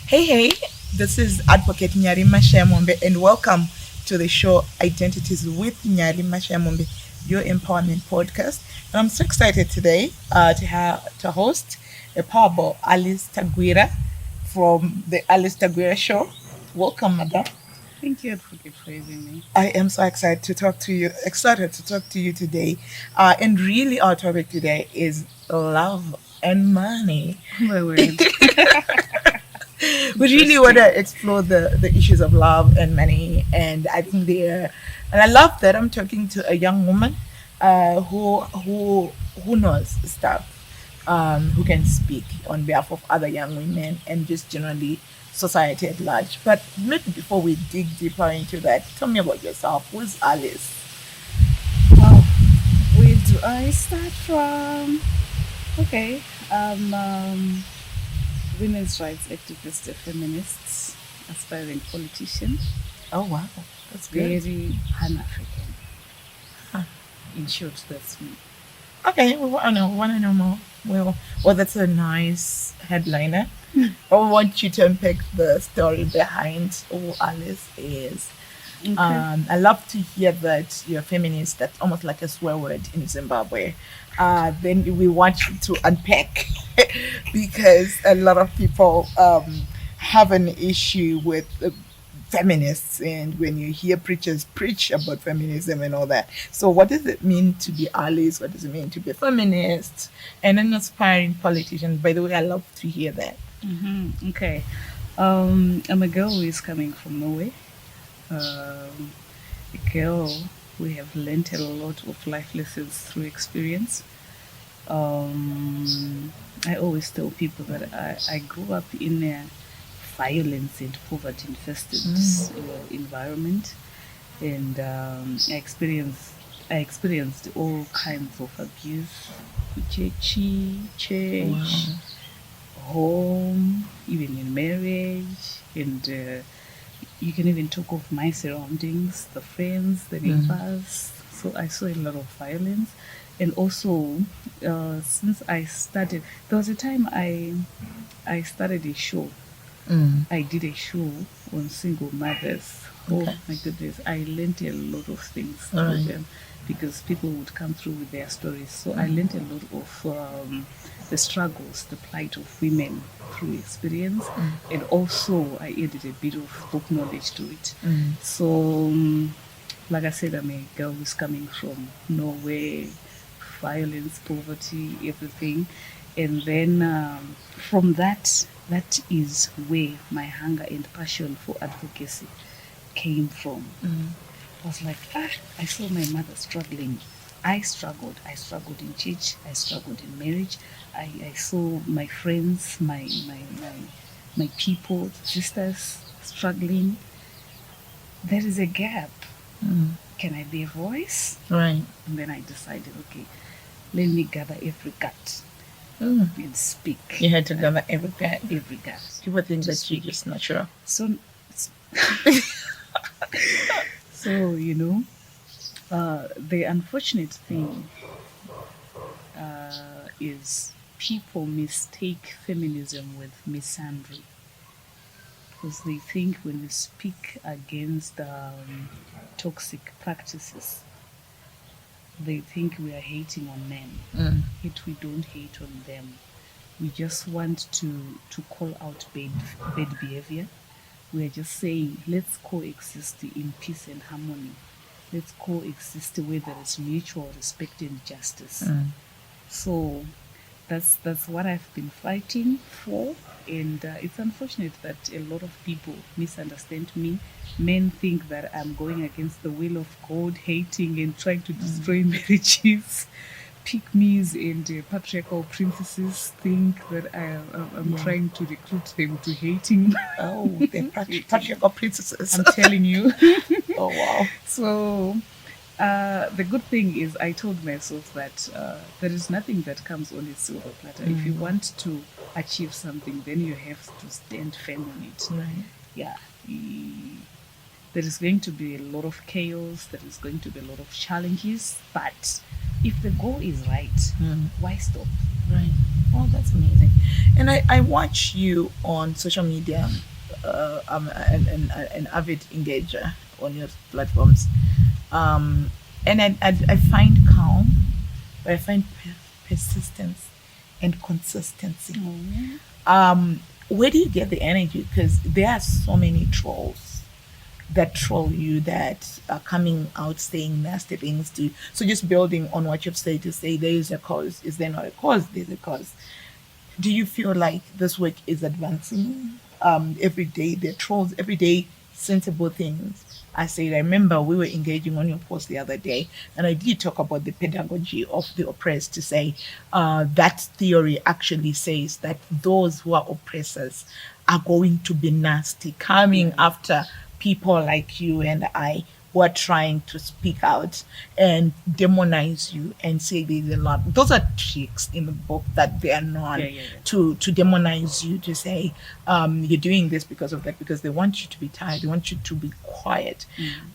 Hey, this is Advocate Nyari Mashayamombe, and welcome to the show Identities with Nyari Mashayamombe, your empowerment podcast. And I'm so excited today to host a powerful Alice Tagwira from the Alice Tagwira Show. Welcome, madam. Thank you, Advocate, for having me. I am so excited to talk to you today. And really, our topic today is love and money. My word. We really want to explore the issues of love and money, and I think and I love that I'm talking to a young woman who knows stuff, who can speak on behalf of other young women and just generally society at large. But maybe before we dig deeper into that, tell me about yourself. Who's Alice? Wow. Where do I start from? Okay. Women's rights activist, a feminist, aspiring politician. Oh wow, that's good. Very Pan-African. Huh. In short, that's me. Okay, we want to know more. Well, that's a nice headliner. I want you to unpack the story behind who Alice is. Okay. I love to hear that you're a feminist. That's almost like a swear word in Zimbabwe. Then we want you to unpack because a lot of people have an issue with feminists, and when you hear preachers preach about feminism and all that. So what does it mean to be Alice? What does it mean to be a feminist and an aspiring politician? By the way, I love to hear that. Mm-hmm. Okay. I'm a girl who is coming from Norway. A girl who have learned a lot of life lessons through experience. I always tell people that I grew up in a violence and poverty infested environment, and I experienced all kinds of abuse, church, home, even in marriage, and you can even talk of my surroundings, the friends, the neighbors. So I saw a lot of violence. And also, since I started, there was a time I started a show. I did a show on single mothers. Okay. Oh my goodness, I learned a lot of things All through right. them because people would come through with their stories. So I learned a lot of the struggles, the plight of women through experience, and also I added a bit of book knowledge to it. So, like I said, I'm a girl who's coming from Norway, violence, poverty, everything, and then from that is where my hunger and passion for advocacy came from. I was like, I saw my mother struggling. I struggled in church, I struggled in marriage. I saw my friends, my people, sisters struggling. There is a gap. Can I be a voice? Right. And then I decided, okay, let me gather every gut and speak. You had to gather every guy. Every gut. People think that Just you're just natural. So, the unfortunate thing is people mistake feminism with misandry, because they think when we speak against toxic practices, they think we are hating on men. Yet we don't hate on them. We just want to call out bad behavior. We are just saying, let's coexist in peace and harmony. Let's coexist where there is mutual respect and justice. So that's what I've been fighting for, and it's unfortunate that a lot of people misunderstand me. Men think that I'm going against the will of God, hating and trying to destroy marriages. Pygmies and patriarchal princesses think that I'm trying to recruit them to hating. Oh, they're patriarchal princesses. I'm telling you. Oh wow. So The good thing is, I told myself that there is nothing that comes on a silver platter. If you want to achieve something, then you have to stand firm on it. Right. Yeah. There is going to be a lot of chaos, there is going to be a lot of challenges, but if the goal is right, why stop? Right. Oh, that's amazing. And I watch you on social media, an avid engager on your platforms. And I find calm, but I find persistence and consistency. Where do you get the energy? Because there are so many trolls that troll you, that are coming out saying nasty things to you. So just building on what you've said, to say there is a cause. Is there not a cause? There's a cause. Do you feel like this work is advancing? Every day there are trolls, every day sensible things. I remember we were engaging on your post the other day, and I did talk about the pedagogy of the oppressed, to say that theory actually says that those who are oppressors are going to be nasty, coming after people like you and I, who are trying to speak out and demonize you and say there's a lot. Those are tricks in the book that they are known to demonize you, to say you're doing this because of that, because they want you to be tired, they want you to be quiet.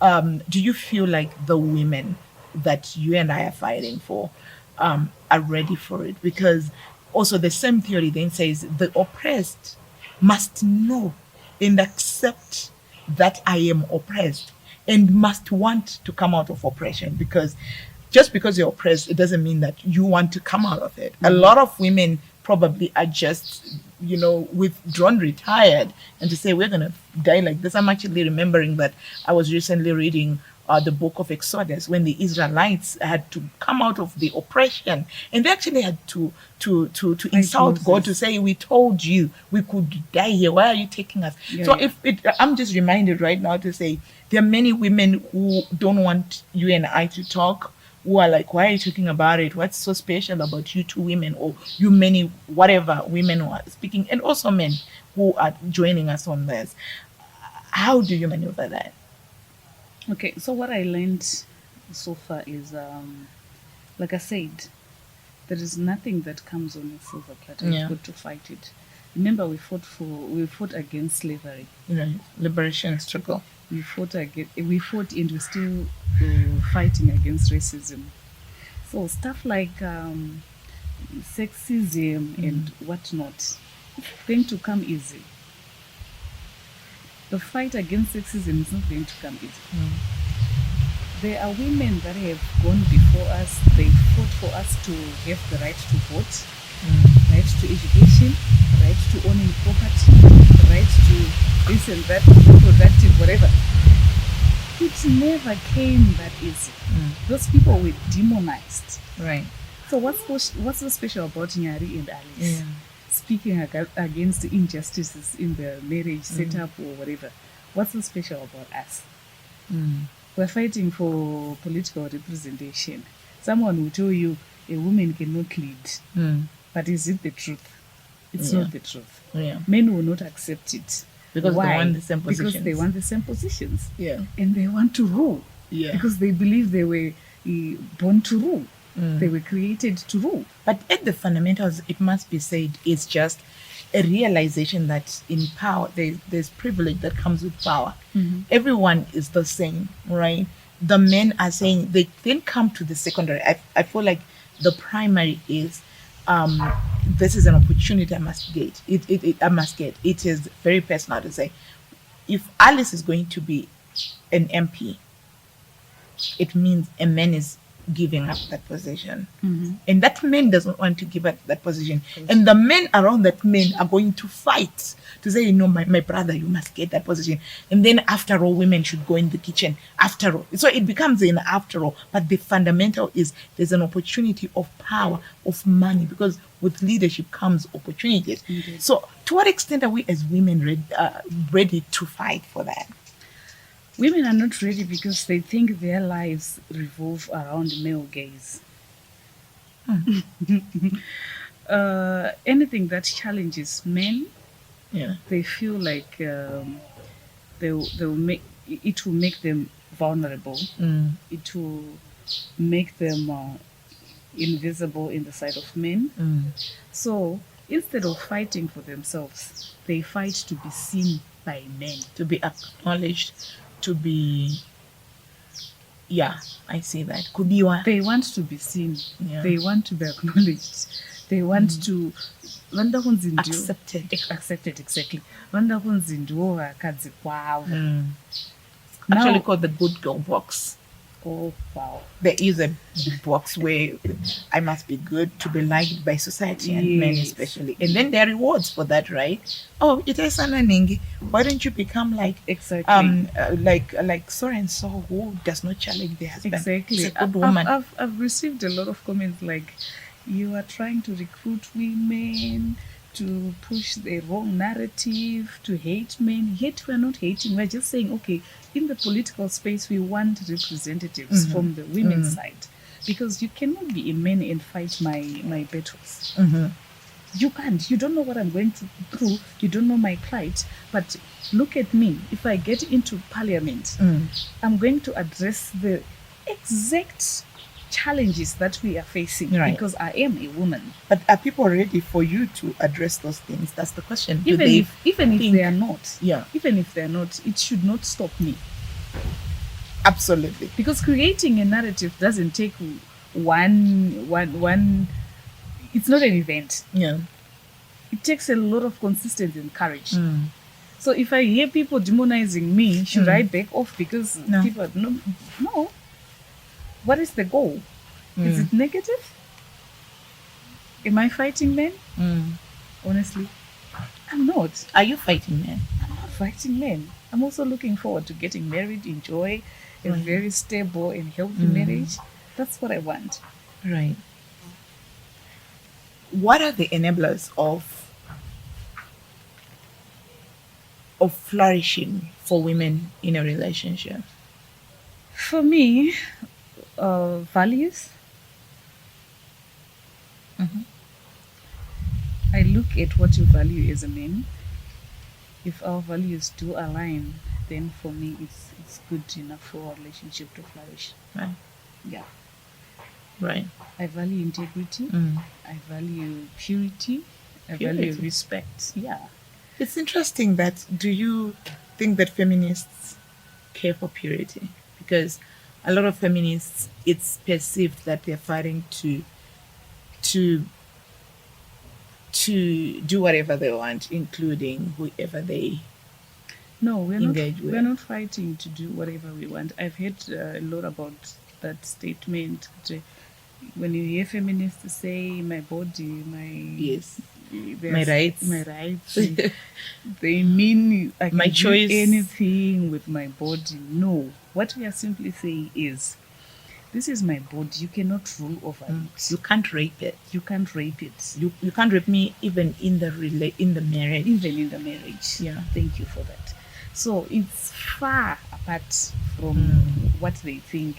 Do you feel like the women that you and I are fighting for are ready for it? Because also the same theory then says the oppressed must know and accept that I am oppressed, and must want to come out of oppression. Because just because you're oppressed, it doesn't mean that you want to come out of it. A lot of women probably are just, withdrawn, retired, and to say we're going to die like this. I'm actually remembering that I was recently reading the book of Exodus, when the Israelites had to come out of the oppression, and they actually had to insult God, to say, we told you we could die here, why are you taking us? I'm just reminded right now to say there are many women who don't want you and I to talk, who are like, why are you talking about it? What's so special about you two women, or you many whatever women who are speaking, and also men who are joining us on this? How do you maneuver that? Okay, so what I learned so far is, like I said, there is nothing that comes on a silver platter. Yeah. You've got to fight it. Remember, we fought against slavery. Liberation struggle. We fought and we're still fighting against racism. So stuff like sexism and whatnot, it's going to come easy. The fight against sexism is not going to come easy. There are women that have gone before us. They fought for us to have the right to vote, right to education, right to owning property, right to this and that, reproductive, whatever. It never came that easy. Those people were demonized. Right. So what's so special about Nyari and Alice? Speaking against the injustices in the marriage setup or whatever. What's so special about us? We're fighting for political representation. Someone will tell you a woman cannot lead. But is it the truth? It's not the truth. Men will not accept it. Because Why? they want the same positions. Because they want the same positions. Yeah. And they want to rule. Yeah. Because they believe they were born to rule. They were created to rule. But at the fundamentals, it must be said, it's just a realization that in power, there's privilege that comes with power. Everyone is the same, right? The men are saying they then come to the secondary. I feel like the primary is this is an opportunity I must get. I must get. It is very personal to say, if Alice is going to be an MP, it means a man is giving up that position. And that man doesn't want to give up that position. And the men around that man are going to fight to say, my brother, you must get that position. And then after all, women should go in the kitchen. After all. So it becomes an after all. But the fundamental is there's an opportunity of power, of money, because with leadership comes opportunities. So to what extent are we as women ready to fight for that? Women are not ready because they think their lives revolve around male gaze. Anything that challenges men, they feel like it will make them vulnerable. It will make them invisible in the sight of men. So instead of fighting for themselves, they fight to be seen by men. To be acknowledged, to be, yeah, I see that. Kubiwa. They want to be seen. Yeah. They want to be acknowledged. They want to Accepted. Accepted, exactly. Vanda kunzi ndiwo vakadzi kwavo. Actually called the good girl box. Oh, wow. There is a box where I must be good to be liked by society and men especially. And then there are rewards for that, right? Oh, it is Ningi. Why don't you become like like so and so who does not challenge their husband? Exactly. She's a good woman. I've received a lot of comments like, you are trying to recruit women to push the wrong narrative, to hate men. Yet we're not hating. We're just saying, okay, in the political space, we want representatives from the women's side. Because you cannot be a man and fight my battles. You can't. You don't know what I'm going through. You don't know my plight. But look at me. If I get into parliament, I'm going to address the exact challenges that we are facing, because I am a woman. But are people ready for you to address those things? That's the question. Even if they are not, even if they are not, it should not stop me. Absolutely. Because creating a narrative doesn't take one. It's not an event. Yeah. It takes a lot of consistency and courage. So if I hear people demonizing me, should I back off because people no. What is the goal? Is it negative? Am I fighting men? Honestly, I'm not. Are you fighting men? I'm not fighting men. I'm also looking forward to getting married, enjoy a very stable and healthy marriage. That's what I want. Right. What are the enablers of flourishing for women in a relationship? For me, values. I look at what you value as a man. If our values do align, then for me it's good enough for our relationship to flourish. Right. Yeah. Right. I value integrity. I value purity. I value respect. Yeah. It's interesting that, do you think that feminists care for purity? Because a lot of feminists, it's perceived that they're fighting to do whatever they want, including whoever they engage with. We're not fighting to do whatever we want. I've heard a lot about that statement. When you hear feminists say, my body, my rights, they mean I can my choice, do anything with my body. No. What we are simply saying is, this is my body. You cannot rule over it. You can't rape it. You can't rape it. You can't rape me even in the marriage. Even in the marriage. Yeah. Thank you for that. So it's far apart from what they think.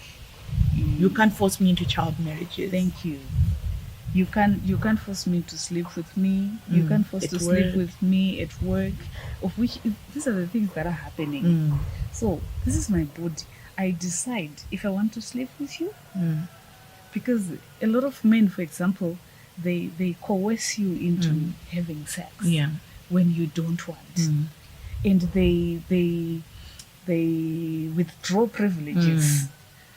You can't force me into child marriages. Thank you. You can't force me to sleep with me. You can't force to sleep with me at work. Of which these are the things that are happening. So this is my body. I decide if I want to sleep with you. Because a lot of men, for example, they coerce you into having sex when you don't want. And they withdraw privileges.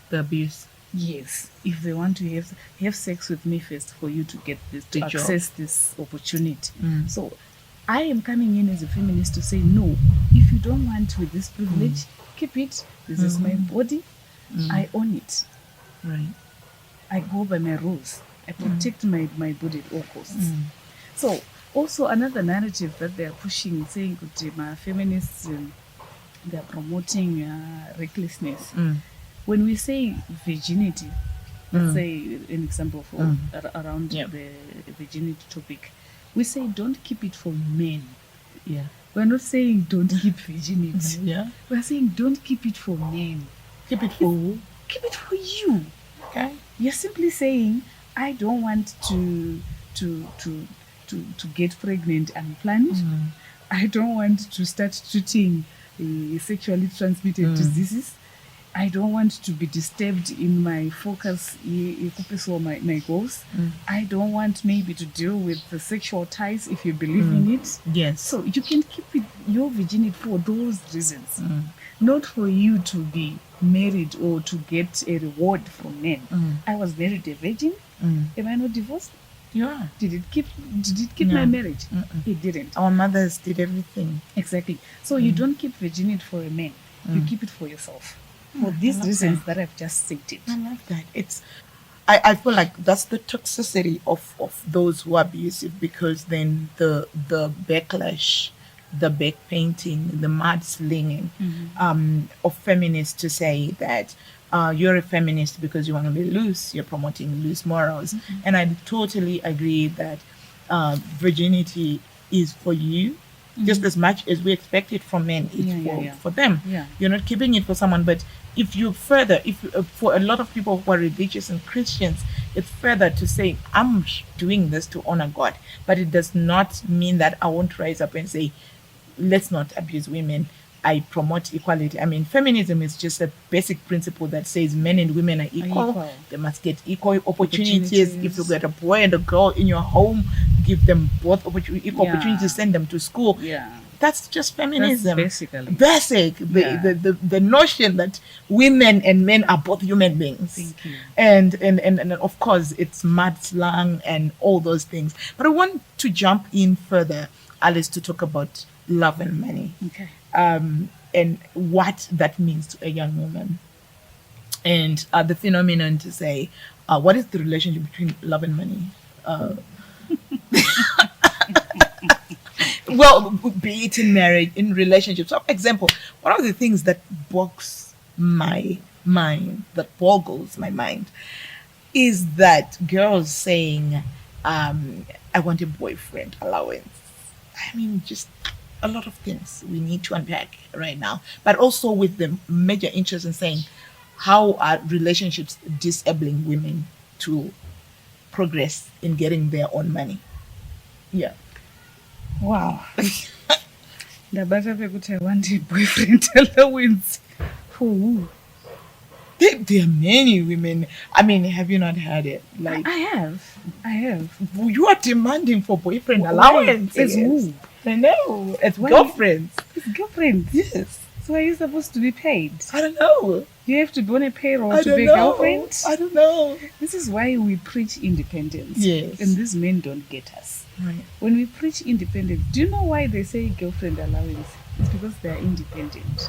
The abuse. Yes, if they want to have sex with me first for you to get this, to access this opportunity. So I am coming in as a feminist to say, no, if you don't want with this privilege, keep it. This is my body. I own it. Right. I go by my rules. I protect my body at all costs. So also another narrative that they are pushing, saying that feminists, they are promoting recklessness. When we say virginity, let's say an example for around the virginity topic, we say don't keep it for men. Yeah. We're not saying don't keep virginity. Yeah. We're saying don't keep it for men. Keep it for who? Keep it for you. Okay. You're simply saying, I don't want to get pregnant unplanned. I don't want to start treating sexually transmitted diseases. I don't want to be disturbed in my focus, or my goals. I don't want maybe to deal with the sexual ties if you believe in it. Yes. So you can keep your virginity for those reasons, not for you to be married or to get a reward from men. I was married a virgin. Am I not divorced? Yeah. Did it keep my marriage? It didn't. Our mothers did everything. Exactly. So you don't keep virginity for a man. You keep it for yourself. For these reasons that I've just stated. I love that. I feel like that's the toxicity of those who are abusive, because then the backlash, the back painting, the mudslinging of feminists to say that you're a feminist because you want to be loose, you're promoting loose morals. And I totally agree that virginity is for you. Just as much as we expect it from men, it's for them. Yeah. You're not keeping it for someone. But if for a lot of people who are religious and Christians, it's further to say, I'm doing this to honor God. But it does not mean that I won't rise up and say, let's not abuse women. I promote equality. I mean, feminism is just a basic principle that says men and women are equal. They must get equal opportunities. If you get a boy and a girl in your home, give them both equal opportunities, send them to school. Yeah. That's just feminism. That's basically. Basic. The notion that women and men are both human beings. Thank you. And of course, it's mud slang and all those things. But I want to jump in further, Alice, to talk about love and money. Okay. And what that means to a young woman. And the phenomenon to say, what is the relationship between love and money? Well, be it in marriage, in relationships. For example, one of the things that boggles my mind, is that girls saying, I want a boyfriend allowance. I mean, just a lot of things we need to unpack right now, but also with the major interest in saying, how are relationships disabling women to progress in getting their own money? Yeah. Wow. Ndabata pekuti I want a boyfriend allowance. Who? There are many women. I mean, have you not heard it? Like, I have. You are demanding for boyfriend allowance. It's who? I know. It's girlfriends. It's girlfriends. Yes. So are you supposed to be paid? I don't know. You have to be on a payroll to be a girlfriend? I don't know. This is why we preach independence. Yes. And these men don't get us. Right. When we preach independence, do you know why they say girlfriend allowance? It's because they are independent.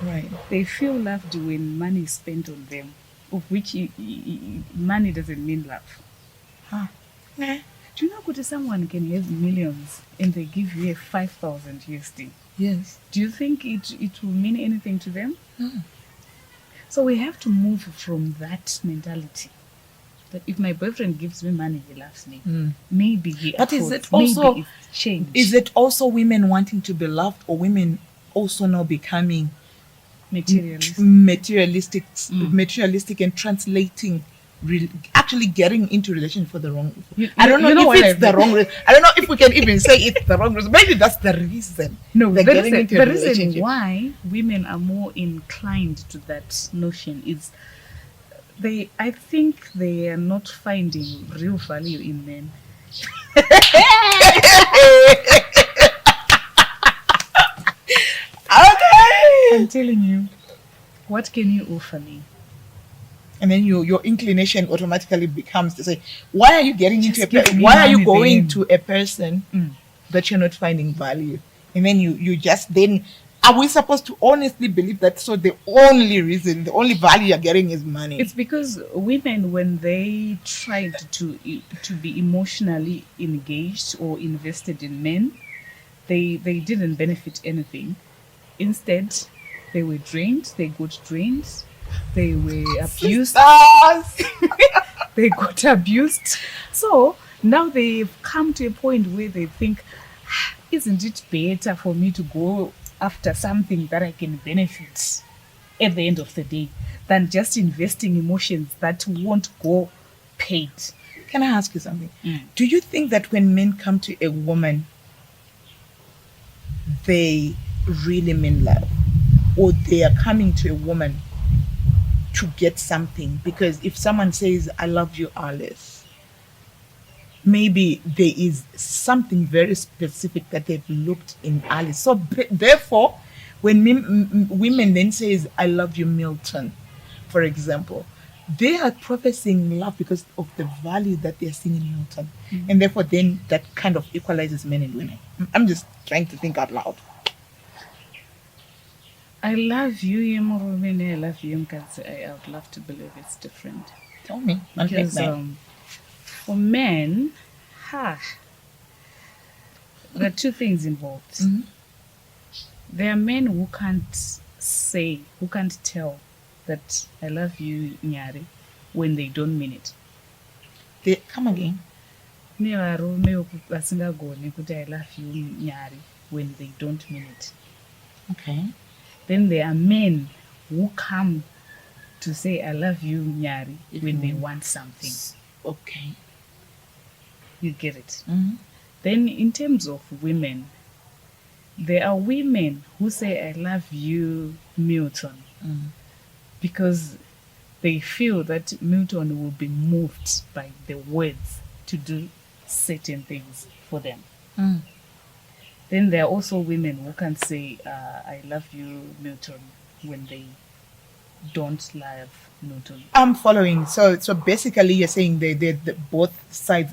Right. They feel loved when money is spent on them, of which money doesn't mean love. Huh. Nah. Do you know that someone can have millions and they give you a 5,000 USD? Yes. Do you think it will mean anything to them? Mm. So we have to move from that mentality. That if my boyfriend gives me money, he loves me. Maybe he But affords, is it also maybe it's changed. Is it also women wanting to be loved, or women also now becoming materialistic and translating, actually getting into relation for the wrong reason? I don't know if it's the wrong reason. I don't know if we can even say it's the wrong reason. Maybe that's the reason. No, they're getting into a the reason relationship. why women are more inclined to that notion is I think they are not finding real value in men. Okay. I'm telling you, what can you offer me? And then your inclination automatically becomes to say, why are you getting into why are you going to a person that you're not finding value? And then you just then, are we supposed to honestly believe that? So the only value you're getting is money? It's because women, when they tried to be emotionally engaged or invested in men, they didn't benefit anything. Instead, they were drained. They got drained. They were abused. They got abused. So now they've come to a point where they think, isn't it better for me to go after something that I can benefit at the end of the day than just investing emotions that won't go paid? Can I ask you something? Do you think that when men come to a woman, they really mean love, or they are coming to a woman to get something. Because if someone says, I love you, Alice, maybe there is something very specific that they've looked in Alice. So therefore, when women then says, I love you, Milton, for example, they are professing love because of the value that they're seeing in Milton. And therefore then that kind of equalizes men and women. I'm just trying to think out loud. I love you, Yemoromene. I love you, Mkadzi. I would love to believe it's different. Tell me. Because for men, there are two things involved. There are men who can't tell that I love you, Nyari, when they don't mean it. They come again. I love you, Nyari, when they don't mean it. Okay. Then there are men who come to say I love you, Nyari, when they want something. Okay. You get it. Then in terms of women, there are women who say I love you, Milton, because they feel that Milton will be moved by the words to do certain things for them. Then there are also women who can say I love you, Milton, when they don't love Milton. I'm following. So basically you're saying they both sides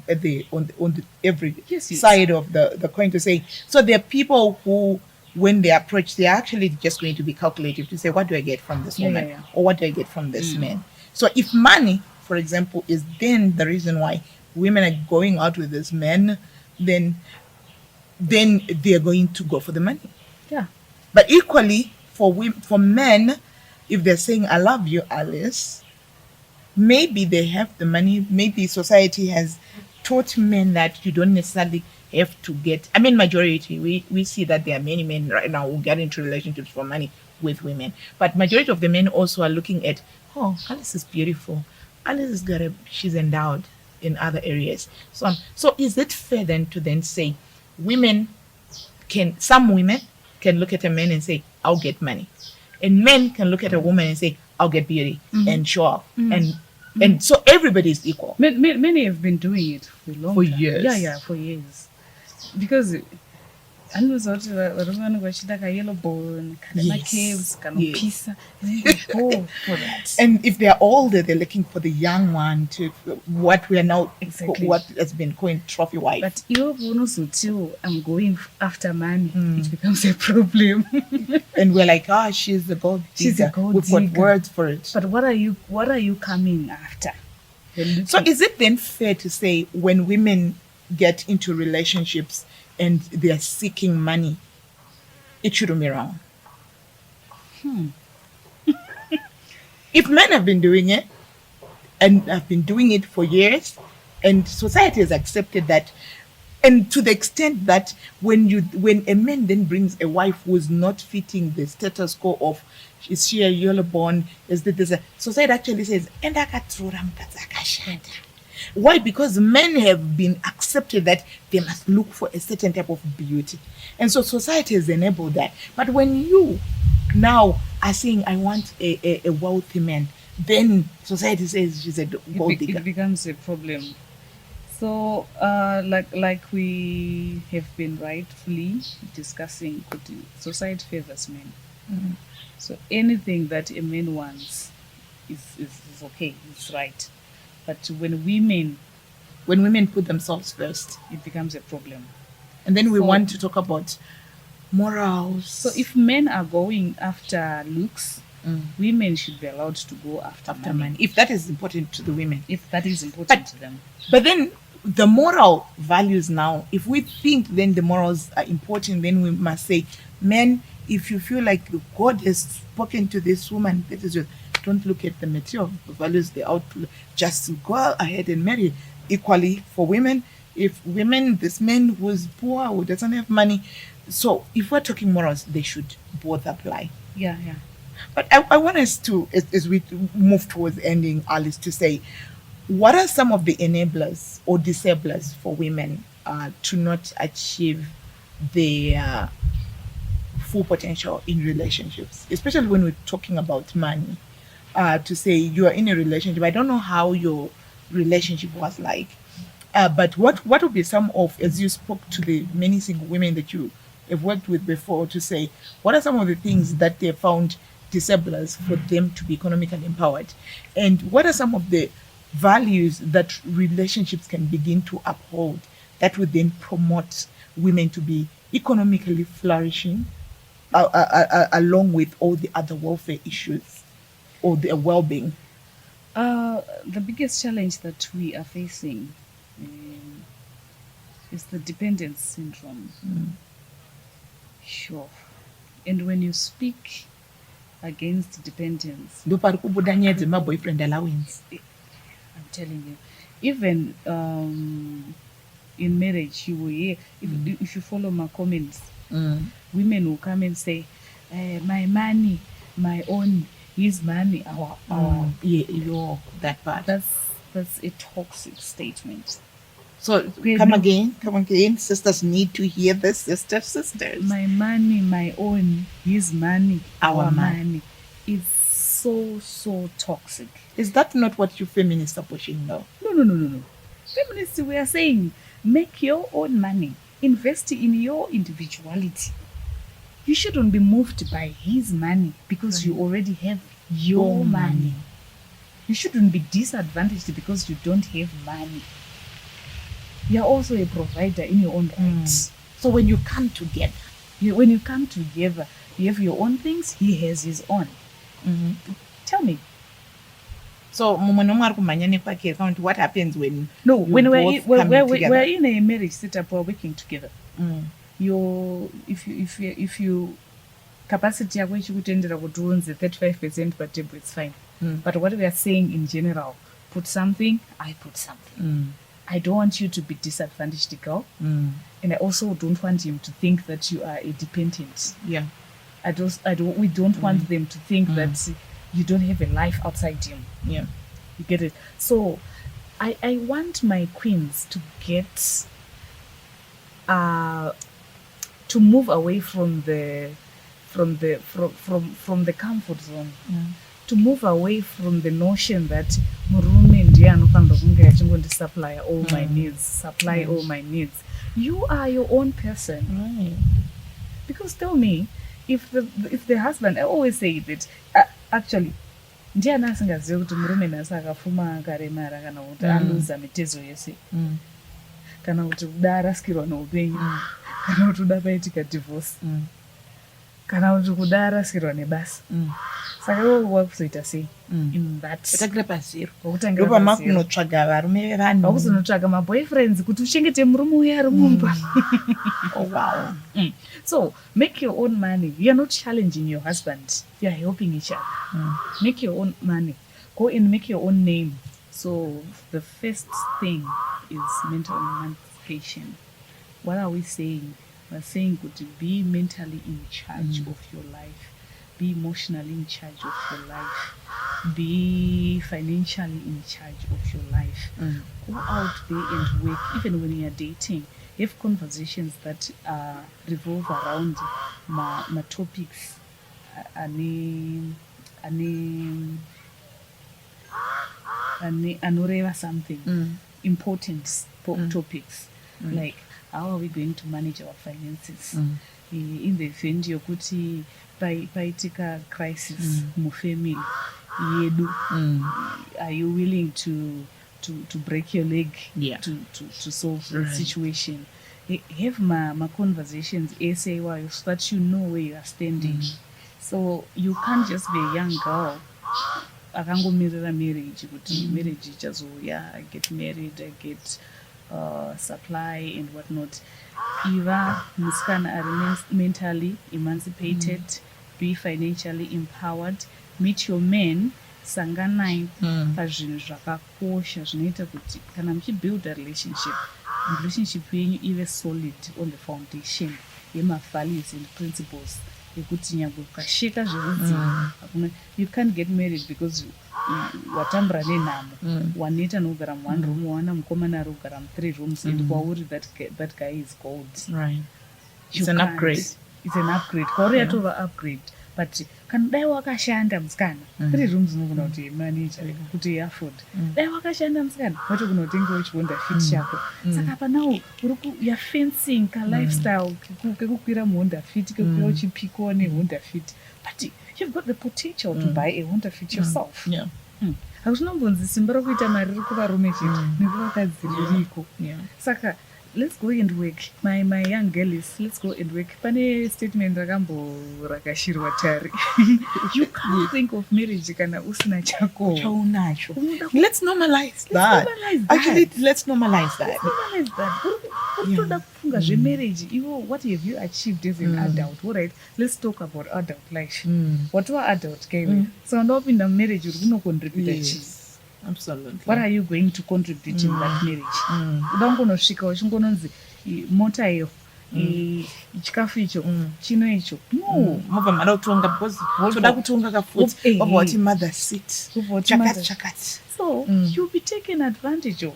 on the every side of the coin to say. So there are people who, when they approach, they're actually just going to be calculative to say, what do I get from this woman? Or what do I get from this man? So if money, for example, is then the reason why women are going out with this man, then they're going to go for the money. Yeah. But equally for men, if they're saying I love you, Alice, maybe they have the money. Maybe society has taught men that you don't necessarily have to get. I mean, majority we see that there are many men right now who get into relationships for money with women. But majority of the men also are looking at, oh, Alice is beautiful. Alice is she's endowed in other areas. So is it fair then to then say some women can look at a man and say, I'll get money. And men can look at a woman and say, I'll get beauty and show off. And so everybody is equal. Many have been doing it for long time. Years. Yeah, for years. Because anozoti varume vanenge ka yellow bone kana caves kanopisa and they go for that. And if they are older, they're looking for the young one to what we are now what has been coined trophy wife. But if I'm going after money, it becomes a problem. And we're like, she's the gold digger. She's a gold digger. We've got words for it. But what are you coming after? So is it then fair to say when women get into relationships and they're seeking money, it shouldn't be wrong? If men have been doing it and have been doing it for years, and society has accepted that, and to the extent that when a man then brings a wife who is not fitting the status quo of is she a yellow bone, is that there's a society actually says, why? Because men have been accepted that they must look for a certain type of beauty. And so society has enabled that. But when you now are saying, I want a wealthy man, then society says she's a gold digger. It becomes a problem. So, like we have been rightfully discussing, society favors men. So anything that a man wants is okay, it's right. But when women put themselves first, it becomes a problem. And then we want to talk about morals. So if men are going after looks, women should be allowed to go after money. If that is important to the women. If that is important to them. But then the moral values now, if we think then the morals are important, then we must say, men, if you feel like God has spoken to this woman, that is just, don't look at the material values, the outlook. Just go ahead and marry. Equally for women, if this man who's poor, who doesn't have money. So if we're talking morals, they should both apply. Yeah. But I want us to, as we move towards ending, Alice, to say, what are some of the enablers or disablers for women to not achieve their full potential in relationships, especially when we're talking about money? to say you are in a relationship. I don't know how your relationship was like, but what would be some of, as you spoke to the many single women that you have worked with before, to say what are some of the things that they found disablers for them to be economically empowered, and what are some of the values that relationships can begin to uphold that would then promote women to be economically flourishing, along with all the other welfare issues or their well-being. The biggest challenge that we are facing is the dependence syndrome. Sure. And when you speak against dependence, Ndopari kubuda nyaya dzemaboyfriend allowance. I'm telling you, even in marriage, you will hear, if you follow my comments, women will come and say, my money, my own, his money, our Yeah, that part. That's a toxic statement. So come again. Sisters need to hear this. Sisters. My money, my own, his money, Our our money. It's so toxic. Is that not what you feminists are pushing now? No. Feminists, we are saying, make your own money. Invest in your individuality. You shouldn't be moved by his money because you already have your money. You shouldn't be disadvantaged because you don't have money. You're also a provider in your own right. So when you come together, you have your own things, he has his own. Tell me. So what happens when we're in a marriage setup, we're working together. If you capacity yako ichikutendera kuti unze 35% patable, it's fine. But what we are saying in general, put something, I put something. I don't want you to be disadvantaged, girl. And I also don't want him to think that you are a dependent. Yeah. We don't want them to think that you don't have a life outside him. Yeah. You get it? So I want my queens to get to move away from the comfort zone. To move away from the notion that murume ndiye anofanira kunge achingondisupply all my needs, all my needs. You are your own person. Right. Because tell me, if the husband, I always say that actually ndiani asingazivi kuti murume nhasi akafuma akaremara kana kuti aluza mitezo yese, kana kuti kuda arasikirwa neupenyu, kana kuti kuda paitika divorce, kana kuti kuda arasikirwa nebasa. Saka iwe wakuzoita sei in that? Ndopakunotsvaga varume vevanhu. Wakuzonotsvaga maboyfriends kuti uchengete murume uya ari mumba. Oh wow. So make your own money. You are not challenging your husband. You are helping each other. Make your own money. Go and make your own name. So the first thing is mental emancipation. What are we saying? We're saying to be mentally in charge of your life. Be emotionally in charge of your life. Be financially in charge of your life. Go out there and work. Even when you're dating, have conversations that revolve around my topics. Anoreva something important topics, like how are we going to manage our finances in the event yokuti paitika crisis mufamily yedu. Are you willing to break your leg to solve the situation? Have my conversations essay while so that you know where you are standing. So you can't just be a young girl akangomirira marriage kuti marriage ichazoya, I get married, I get supply and whatnot. Iva musikana are mentally emancipated, be financially empowered, meet your men, sanganai pazvinhu zvakakosha zvinoita kuti kana muchibuild a relationship yenyu ive solid on the foundation yema-values and principles yekuti nyangwe ukasheka zverudziro, you can't get married because watambura nenhamo, waneta nokugara mu1 room, wawana mukomana ari kugara mu3 rooms, and kwauri that guy is gold. Right. It's an upgrade. It's an upgrade. Kwauri yatova upgrade, but kana dai wakashanda musikana kune rooms unogona kuti manager kuti afford dai wakashanda musikana watogona kutenga uchionda fit chako saka panawo uri fencing ka lifestyle kekukwira muhonda fit kekukwira uchipikawo nehonda fit but you've got the potential to buy a Honda Fit yourself. Hakuchinombonzi simba rokuita mari riri kuvarume chete nekuvakadzi ririko. Saka let's go and work. My young girls, let's go and work. Pane statement rakashirwa tari. You can't think of marriage kana usina chako. Chaunacho. Let's normalize that. Actually, let's normalize that. Kutoda kufunga zvemarriage, what have you achieved as an adult? All right, let's talk about adult life. What are adult game? So ndopinda marriage uri kunocontribute chii? Absolutely. What are you going to contribute in that marriage? Udangonosvika uchingononzi mota iyo chikafu icho chino icho mobva mada kutonga because toda kutonga kafuti wabva wati mother seat chakati so you'll be taken advantage of.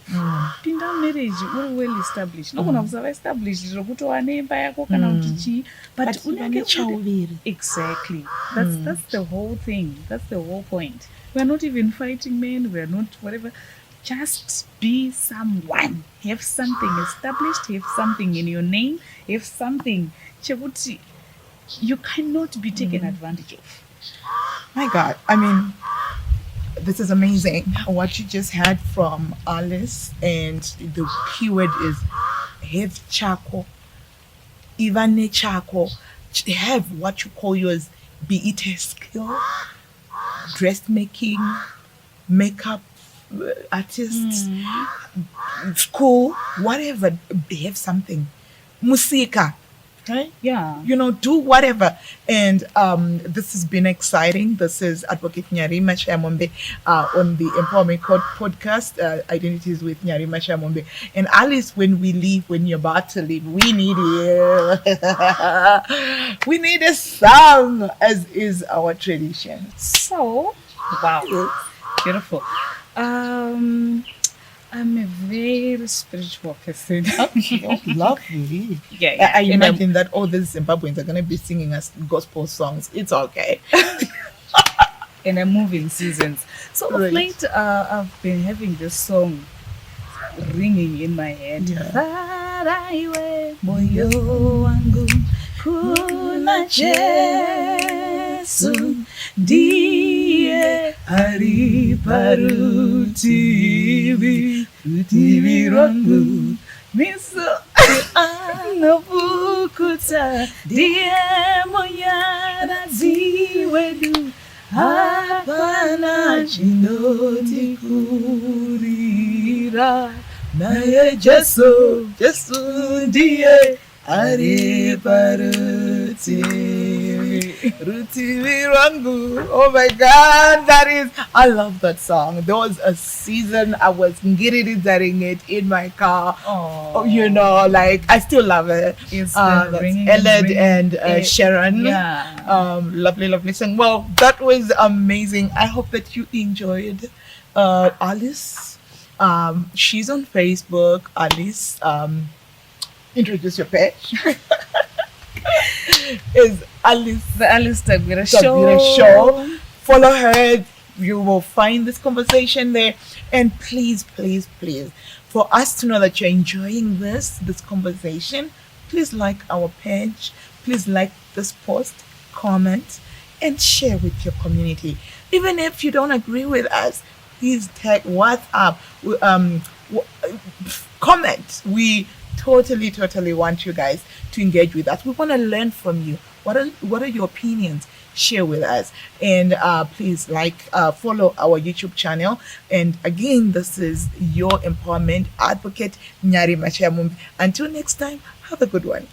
Pinda marriage uri well established nogona kusava established zvokuti wanemba yako kana kuti chii but unenge chauviri. Exactly. That's the whole thing. That's the whole point. We're not even fighting men, we're not whatever. Just be someone. Have something established, have something in your name, have something. You cannot be taken advantage of. My God, I mean, this is amazing. What you just had from Alice, and the keyword is have chako, Ivane chako. Have what you call yours, be it a skill, dressmaking, makeup artists, school, whatever. Have something. Musika. Okay? Yeah. Do whatever. And this has been exciting. This is Advocate Nyari Mashayamombe on the Empowerment Code podcast, Identities with Nyari Mashayamombe. And Alice, when you're about to leave, we need you. We need a song, as is our tradition. So, wow. Beautiful. I'm a very spiritual person. Oh, lovely. Yeah. I imagine that all these Zimbabweans are going to be singing us gospel songs. It's okay. And I'm moving seasons. So of late, I've been having this song ringing in my head. Faraiwe moyo wangu kuna Jesu ndiye ari parutivi rwangu miso anopukuta ndiye munyarazi wedu hapana chinotikurira naye Jesu ndiye ari parutivi rwangu. Oh my God, I love that song. There was a season I was getting it in my car. Oh, I still love it. It's Eled and Sharon. Yeah. Lovely song. Well, that was amazing. I hope that you enjoyed Alice. She's on Facebook. Alice, introduce your page. Is Alice, the Alice Tagwira Show. Follow her. You will find this conversation there. And please, for us to know that you're enjoying this conversation, please like our page. Please like this post, comment, and share with your community. Even if you don't agree with us, please tag WhatsApp, comment. We totally want you guys to engage with us. We want to learn from you. What are your opinions? Share with us. And please follow our YouTube channel. And again, this is your empowerment advocate, Nyari Mashayamombe. Until next time, have a good one.